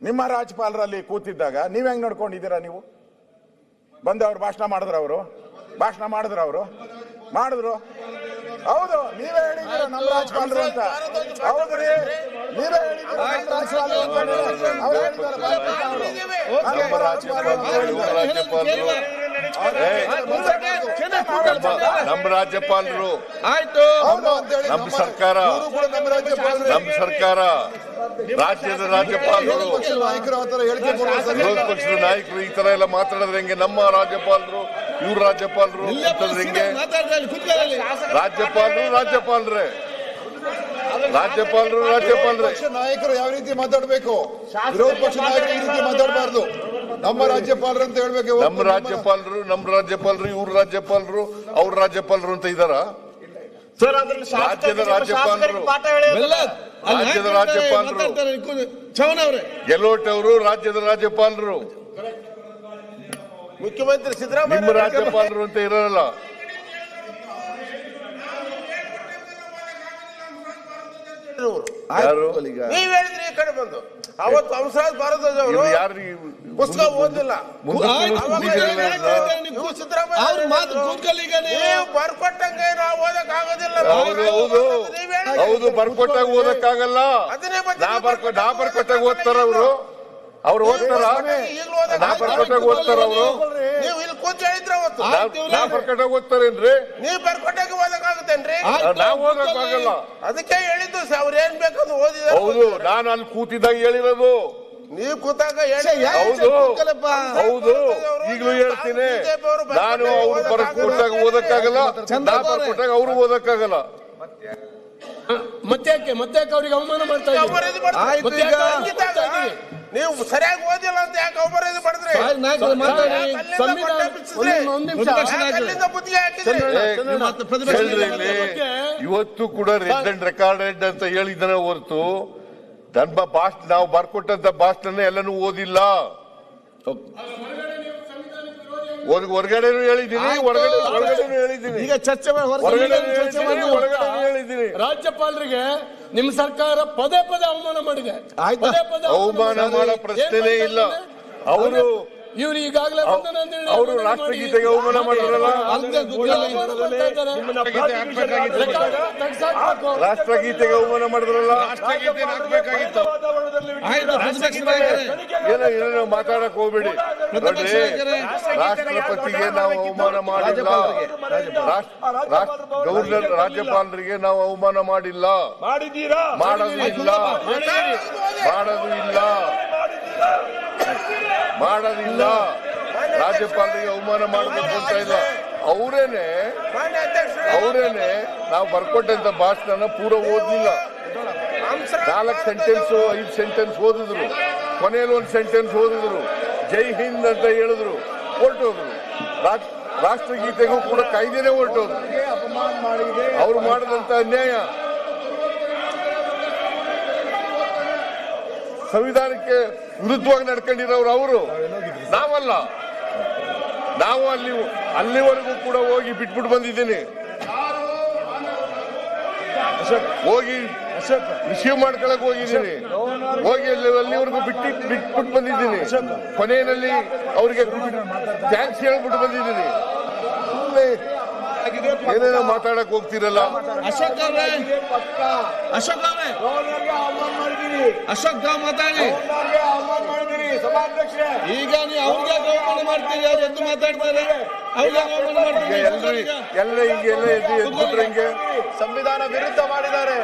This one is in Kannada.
ನಿಮ್ಮ ರಾಜ್ಯಪಾಲರಲ್ಲಿ ಕೂತಿದ್ದಾಗ ನೀವ್ ಹೆಂಗ್ ನಡ್ಕೊಂಡಿದ್ದೀರಾ? ನೀವು ಬಂದವ್ರು ಭಾಷಣ ಮಾಡಿದ್ರು ಮಾಡಿದ್ರು. ಹೌದು, ನೀವೇ ಹೇಳಿದ್ದೀರ ನಮ್ಮ ರಾಜ್ಯಪಾಲರು ಅಂತ. ಹೌದ್ರಿ, ನೀವೇ ಹೇಳಿದ್ದೀರ ನಮ್ಮ ರಾಜ್ಯಪಾಲರು ಆಯ್ತು. ನಮ್ಮ ಸರ್ಕಾರ ರಾಜ್ಯದ ರಾಜ್ಯಪಾಲರು ವಿರೋಧ ಪಕ್ಷದ ನಾಯಕರು ಈ ತರ ಎಲ್ಲ ಮಾತಾಡಿದ್ರೆ ಹೆಂಗೆ? ನಮ್ಮ ರಾಜ್ಯಪಾಲರು ಇವ್ರ ರಾಜ್ಯಪಾಲರು ಅಂತಂದ್ರೆ ಹೆಂಗೆ? ರಾಜ್ಯಪಾಲರೇ ನಾಯಕರು ಯಾವ ರೀತಿ ಮಾತಾಡಬೇಕು? ವಿರೋಧ ಪಕ್ಷ ನಾಯಕರು ಈ ರೀತಿ ಮಾತಾಡಬಾರ್ದು. ನಮ್ಮ ರಾಜ್ಯಪಾಲರು ಅಂತ ಹೇಳ್ಬೇಕು. ನಮ್ಮ ರಾಜ್ಯಪಾಲರು ಇವ್ರ ರಾಜ್ಯಪಾಲರು ಅವ್ರ ರಾಜ್ಯಪಾಲರು ಅಂತ ಇದಾರ? ರಾಜ್ಯದ ರಾಜ್ಯಪಾಲರು ಗೆಲೋಟ್ ಅವರು ರಾಜ್ಯದ ರಾಜ್ಯಪಾಲರು, ಮುಖ್ಯಮಂತ್ರಿ ಸಿದ್ದರಾಮಯ್ಯ ನಿಮ್ಮ ರಾಜ್ಯಪಾಲರು ಅಂತ ಇರಲ್ಲ. ನೀವ್ ಹೇಳಿದ್ರಿ ಈ ಕಡೆ ಬಂದು ಅವತ್ತು ಹಂಸರಾಜ್ ಭಾರದ್ವಾಜ್ ಯಾರು ಪುಸ್ತಕ ಓದಿಲ್ಲ. ಬರ್ಕೊಟ್ಟಂಗೆ ನಾವು ಓದಕ್ ಆಗೋದಿಲ್ಲ. ಹೌದು, ಬರ್ಕೊಟ್ಟಾಗ ಓದಕ್ಕಾಗಲ್ಲ. ನಾ ಬರ್ಕೊಟ್ಟಾಗ ಓದ್ತಾರ ಅವ್ರು ಓದ್ತಾರ? ನಾ ಬರ್ಕೊಟ್ಟಾಗ ಓದ್ತಾರ ಅವರು? ನೀವು ಇಲ್ಲಿ ಕೂತ್ ಹೇಳಿದ್ರೆ ಅವತ್ತು ನಾ ಬರ್ಕೊಟ್ಟಾಗ ಓದ್ತಾರೇನ್ರಿ? ನೀವು ಬರ್ಕೊಟ್ಟಾಗ ಓದಕ್ಕಾಗುತ್ತೇನ್ರಿ? ನಾವ್ ಓದಕ್ಕಾಗಲ್ಲ. ಅದಕ್ಕೆ ಹೇಳಿದ್ದು ಅವ್ರು ಏನ್ ಬೇಕಂತ ಓದಿದ. ಹೌದು, ನಾನು ಅಲ್ಲಿ ಕೂತಿದ್ದಾಗ ಹೇಳಿರೋದು. ನೀವು ಕೂತಾಗ ಹೌದು, ಈಗಲೂ ಹೇಳ್ತೀನಿ. ನಾನು ಅವ್ರು ಬರ್ಕೊಟ್ಟಾಗ ಓದಕ್ಕಾಗಲ್ಲ, ನಾ ಬರ್ಕೊಟ್ಟಾಗ ಅವ್ರು ಓದಕ್ಕಾಗಲ್ಲ. ಮತ್ತೆ ಅವ್ರಿಗೆ ಅವಮಾನ ಮಾಡ್ತಾ ನೀವು ಸರಿಯಾಗಿ ಓದಿಲ್ಲ ಅಂತ ಯಾಕೆ ಅವಮಾನ ಮಾಡಿದ್ರಿ? ಇವತ್ತು ಕೂಡ ರೆಡ್ ಅಂಡ್ ರೆಕಾರ್ಡೆಡ್ ಅಂತ ಹೇಳಿದಾನೆ ಹೊರತು ನಾವು ಬರ್ಕೊಟ್ಟಂತ ಭಾಷಣ ಎಲ್ಲನೂ ಓದಿಲ್ಲ. ಹೊರಗಡೆನೂ ಹೇಳಿದ್ದೀನಿ, ಒಳಗಡೆನೂ ಹೇಳಿದ್ದೀನಿ. ಈಗ ಚರ್ಚೆ ಹೇಳಿದ್ದೀನಿ. ರಾಜ್ಯಪಾಲರಿಗೆ ನಿಮ್ಮ ಸರ್ಕಾರ ಪದೇ ಅವಮಾನ ಮಾಡಿದೆ. ಅವಮಾನ ಮಾಡೋ ಪ್ರಶ್ನೆನೇ ಇಲ್ಲ. ಅವರು ಈಗಾಗಲೇ ಅವರು ರಾಷ್ಟ್ರಗೀತೆಗೆ ಅವಮಾನ ಮಾಡಿದ್ರಲ್ಲ, ರಾಷ್ಟ್ರಗೀತೆಗೆ ಅವಮಾನ ಮಾಡಿದ್ರಲ್ಲ. ಏನೇನೋ ಮಾತಾಡಕ್ ಹೋಗ್ಬೇಡಿ. ನೋಡ್ರಿ, ರಾಷ್ಟ್ರಪತಿಗೆ ನಾವು ಅವಮಾನ ಮಾಡಿಲ್ಲ, ಗವರ್ನರ್ ರಾಜ್ಯಪಾಲರಿಗೆ ನಾವು ಅವಮಾನ ಮಾಡಿಲ್ಲ, ಮಾಡೋದು ಇಲ್ಲ. ರಾಜ್ಯಪಾಲರಿಗೆ ಅವಮಾನ ಮಾಡಬೇಕು ಅಂತ ಇಲ್ಲ. ಅವರೇನೆ ನಾವು ಬರ್ಕೊಟ್ಟಂತ ಭಾಷಣ ಪೂರ ಓದ್ಲಿಲ್ಲ. 4 ಸೆಂಟೆನ್ಸ್ 5 ಸೆಂಟೆನ್ಸ್ ಓದಿದ್ರು, ಕೊನೆಯಲ್ಲಿ 1 ಸೆಂಟೆನ್ಸ್ ಓದಿದ್ರು, ಜೈ ಹಿಂದ್ ಅಂತ ಹೇಳಿದ್ರು, ಹೊರಟೋದ್ರು. ರಾಷ್ಟ್ರಗೀತೆಗೂ ಕೂಡ ಕಾಯ್ದೆನೆ ಹೊರಟೋದ್ರು. ಅವ್ರು ಮಾಡಿದಂತ ಅನ್ಯಾಯ. ಸಂವಿಧಾನಕ್ಕೆ ವಿರುದ್ಧವಾಗಿ ನಡ್ಕೊಂಡಿರೋರು ಅವರು, ನಾವಲ್ಲ. ನಾವು ಅಲ್ಲಿವರೆಗೂ ಕೂಡ ಹೋಗಿ ಬಿಟ್ಬಿಟ್ಟು ಬಂದಿದ್ದೀನಿ. ಹೋಗಿ ರಿಸೀವ್ ಮಾಡ್ಕೊಳಕ್ ಹೋಗಿದ್ದೀನಿ, ಹೋಗಿ ಅಲ್ಲಿವರೆಗೂ ಬಿಟ್ಬಿಟ್ಟು ಬಂದಿದ್ದೀನಿ. ಕೊನೆಯಲ್ಲಿ ಅವ್ರಿಗೆ ಥ್ಯಾಂಕ್ಸ್ ಹೇಳ್ಬಿಟ್ಟು ಬಂದಿದ್ದೀನಿ. ಏನೇನೋ ಮಾತಾಡಕ್ ಹೋಗ್ತಿರಲ್ಲ. ಅಶೋಕ್ ಮಾತಾಡಿ. ಈಗ ನೀವು ಅವ್ರಿಗೆ ಅವಮಾನ ಮಾಡ್ತೀರಿ, ಅವ್ರು ಎದ್ದು ಮಾತಾಡ್ತಾರೆ. ಎಲ್ಲ ಹಿಂಗೆ ಎದ್ಬಿಟ್ರೆ ಹಿಂಗೆ ಸಂವಿಧಾನ ವಿರುದ್ಧ ಮಾಡಿದ್ದಾರೆ.